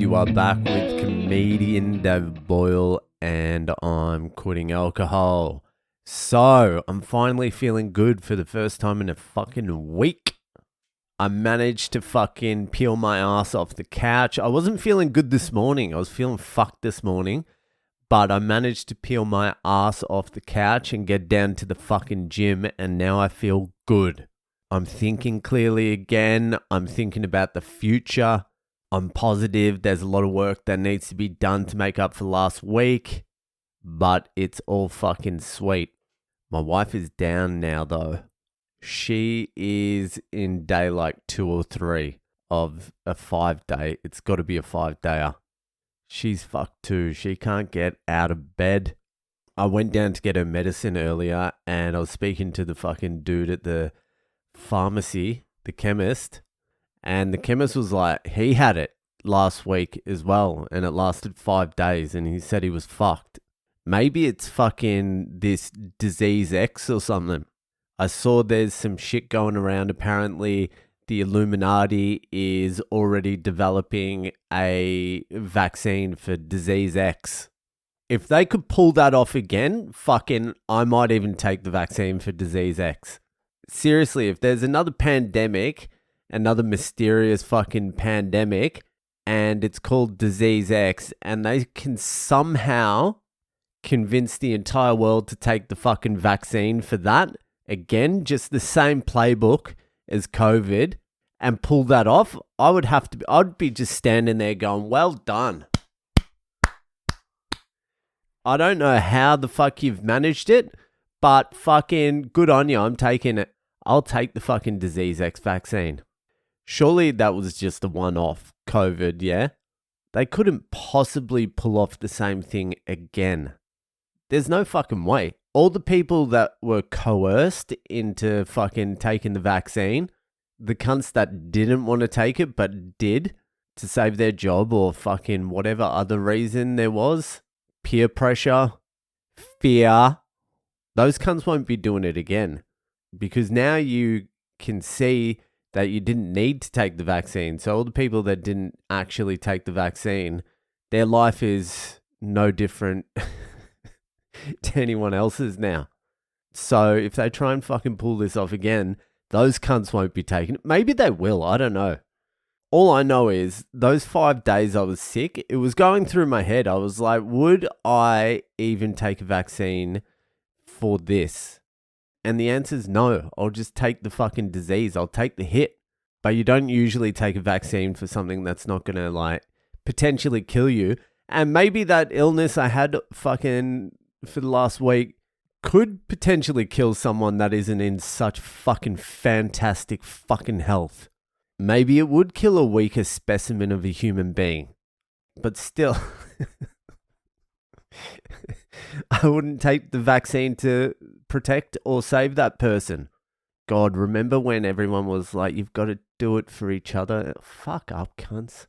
And you are back with comedian David Boyle, and I'm quitting alcohol. So, I'm finally feeling good for the first time in a fucking week. I managed to fucking peel my ass off the couch. I wasn't feeling good this morning. I was feeling fucked this morning. But I managed to peel my ass off the couch and get down to the fucking gym, and now I feel good. I'm thinking clearly again. I'm thinking about the future. I'm positive there's a lot of work that needs to be done to make up for last week, but it's all fucking sweet. My wife is down now though. She is in day like 2 or 3 of a 5-day. It's got to be a 5-dayer. She's fucked too. She can't get out of bed. I went down to get her medicine earlier and I was speaking to the fucking dude at the pharmacy, the chemist. And the chemist was like, he had it last week as well. And it lasted 5 days. And he said he was fucked. Maybe it's fucking this disease X or something. I saw there's some shit going around. Apparently, the Illuminati is already developing a vaccine for disease X. If they could pull that off again, fucking, I might even take the vaccine for disease X. Seriously, if there's another pandemic, another mysterious fucking pandemic, and it's called disease X, and they can somehow convince the entire world to take the fucking vaccine for that, again, just the same playbook as COVID, and pull that off, I'd be just standing there going, well done. I don't know how the fuck you've managed it, but fucking good on you. I'm taking it. I'll take the fucking disease X vaccine. Surely that was just a one-off COVID, yeah? They couldn't possibly pull off the same thing again. There's no fucking way. All the people that were coerced into fucking taking the vaccine, the cunts that didn't want to take it but did to save their job or fucking whatever other reason there was, peer pressure, fear, those cunts won't be doing it again. Because now you can see that you didn't need to take the vaccine. So all the people that didn't actually take the vaccine, their life is no different to anyone else's now. So if they try and fucking pull this off again, those cunts won't be taking it. Maybe they will. I don't know. All I know is those 5 days I was sick, it was going through my head. I was like, would I even take a vaccine for this? And the answer is no. I'll just take the fucking disease. I'll take the hit. But you don't usually take a vaccine for something that's not going to like potentially kill you. And maybe that illness I had fucking for the last week could potentially kill someone that isn't in such fucking fantastic fucking health. Maybe it would kill a weaker specimen of a human being. But still, I wouldn't take the vaccine to protect or save that person. God, remember when everyone was like, you've got to do it for each other? Fuck up, cunts.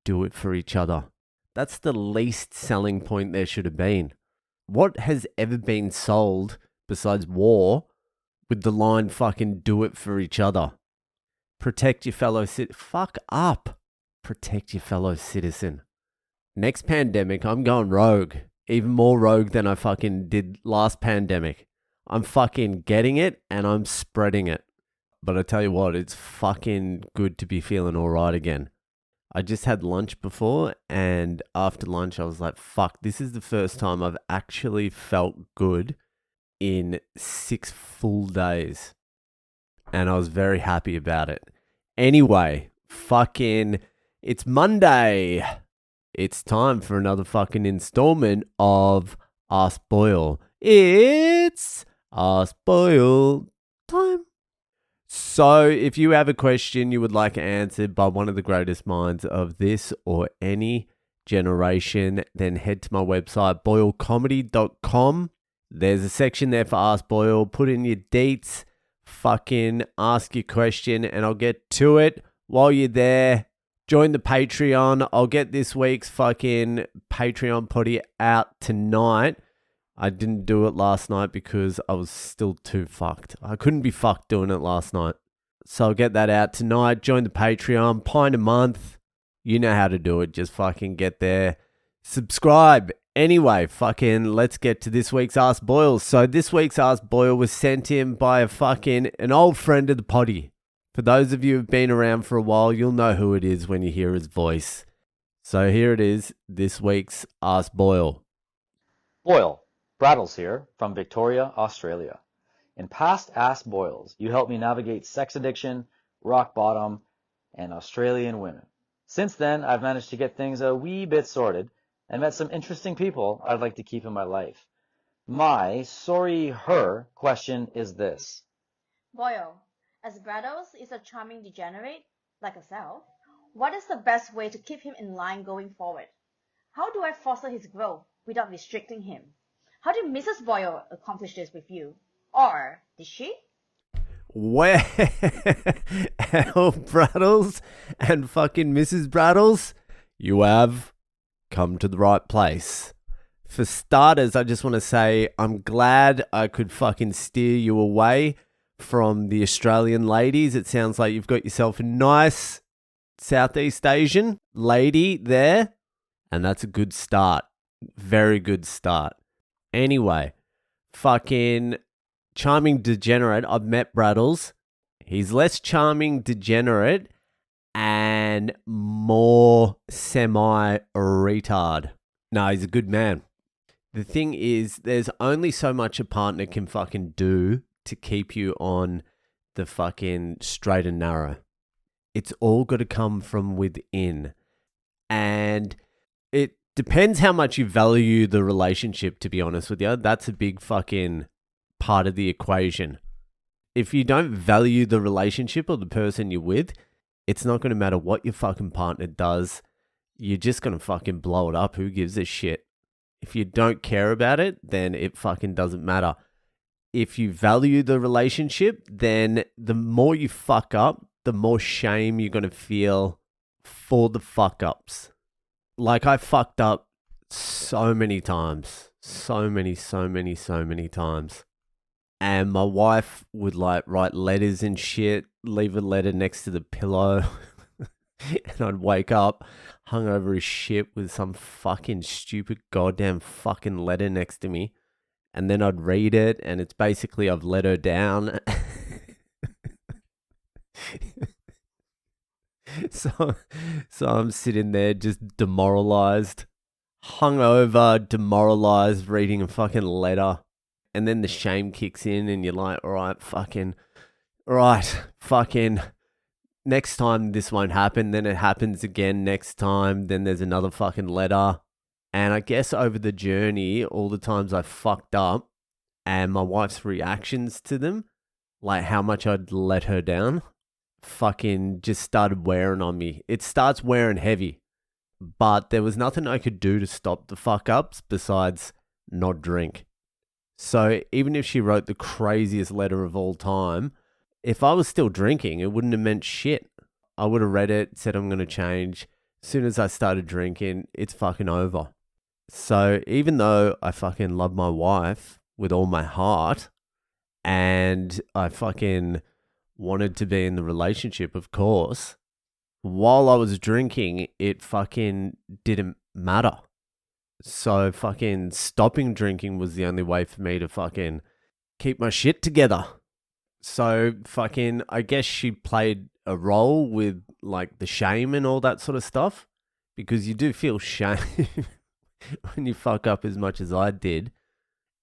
Do it for each other. That's the least selling point there should have been. What has ever been sold besides war with the line fucking do it for each other? Protect your fellow citizen. Fuck up. Protect your fellow citizen. Next pandemic, I'm going rogue. Even more rogue than I fucking did last pandemic. I'm fucking getting it and I'm spreading it. But I tell you what, it's fucking good to be feeling all right again. I just had lunch before, and after lunch I was like, fuck, this is the first time I've actually felt good in 6 full days. And I was very happy about it. Anyway, fucking, it's Monday. It's time for another fucking installment of Ask Boyle. It's Ask Boyle time. So, if you have a question you would like answered by one of the greatest minds of this or any generation, then head to my website, boylecomedy.com. There's a section there for Ask Boyle. Put in your deets, fucking ask your question, and I'll get to it. While you're there, join the Patreon. I'll get this week's fucking Patreon potty out tonight. I didn't do it last night because I was still too fucked. I couldn't be fucked doing it last night. So I'll get that out tonight. Join the Patreon. £1 a month. You know how to do it. Just fucking get there. Subscribe. Anyway, fucking let's get to this week's Ask Boyle. So this week's Ask Boyle was sent in by an old friend of the potty. For those of you who've been around for a while, you'll know who it is when you hear his voice. So here it is, this week's Ask Boyle. Boyle, Brattles here from Victoria, Australia. In past Ask Boyles, you helped me navigate sex addiction, rock bottom, and Australian women. Since then, I've managed to get things a wee bit sorted and met some interesting people I'd like to keep in my life. My her question is this. Boyle, as Brattles is a charming degenerate, like herself, what is the best way to keep him in line going forward? How do I foster his growth without restricting him? How did Mrs. Boyle accomplish this with you? Or did she? Well, Brattles and fucking Mrs. Brattles, you have come to the right place. For starters, I just want to say I'm glad I could fucking steer you away from the Australian ladies. It sounds like you've got yourself a nice Southeast Asian lady there, and that's a good start. Very good start. Anyway, fucking charming degenerate. I've met Brattles. He's less charming degenerate and more semi-retard. No, he's a good man. The thing is, there's only so much a partner can fucking do to keep you on the fucking straight and narrow. It's all got to come from within. And it depends how much you value the relationship, to be honest with you. That's a big fucking part of the equation. If you don't value the relationship or the person you're with, it's not going to matter what your fucking partner does. You're just going to fucking blow it up. Who gives a shit? If you don't care about it, then it fucking doesn't matter. If you value the relationship, then the more you fuck up, the more shame you're going to feel for the fuck ups. Like, I fucked up so many times. So many times. And my wife would like write letters and shit, leave a letter next to the pillow. And I'd wake up hungover as shit with some fucking stupid goddamn fucking letter next to me. And then I'd read it, and it's basically I've let her down. So I'm sitting there just demoralized, hungover, demoralized, reading a fucking letter. And then the shame kicks in, and you're like, all right, fucking, next time this won't happen. Then it happens again next time. Then there's another fucking letter. And I guess over the journey, all the times I fucked up and my wife's reactions to them, like how much I'd let her down, fucking just started wearing on me. It starts wearing heavy. But there was nothing I could do to stop the fuck ups besides not drink. So even if she wrote the craziest letter of all time, if I was still drinking, it wouldn't have meant shit. I would have read it, said I'm going to change. As soon as I started drinking, it's fucking over. So even though I fucking love my wife with all my heart, and I fucking wanted to be in the relationship, of course, while I was drinking, it fucking didn't matter. So fucking stopping drinking was the only way for me to fucking keep my shit together. So fucking, I guess she played a role with like the shame and all that sort of stuff, because you do feel shame when you fuck up as much as I did.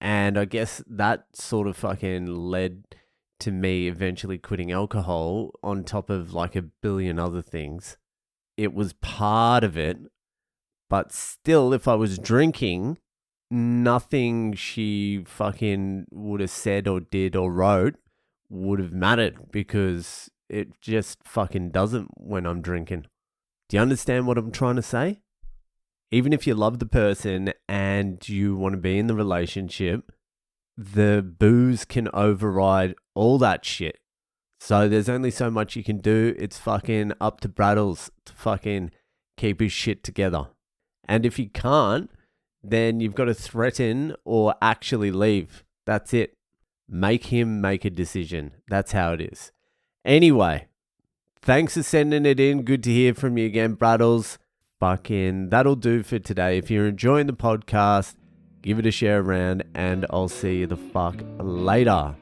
And I guess that sort of fucking led to me eventually quitting alcohol on top of like a billion other things. It was part of it, but still, if I was drinking, nothing she fucking would have said or did or wrote would have mattered, because it just fucking doesn't when I'm drinking. Do you understand what I'm trying to say? Even if you love the person and you want to be in the relationship, the booze can override all that shit. So there's only so much you can do. It's fucking up to Brattles to fucking keep his shit together. And if you can't, then you've got to threaten or actually leave. That's it. Make him make a decision. That's how it is. Anyway, Thanks for sending it in. Good to hear from you again, Braddles. Fucking, that'll do for today. If you're enjoying the podcast, give it a share around, and I'll see you the fuck later.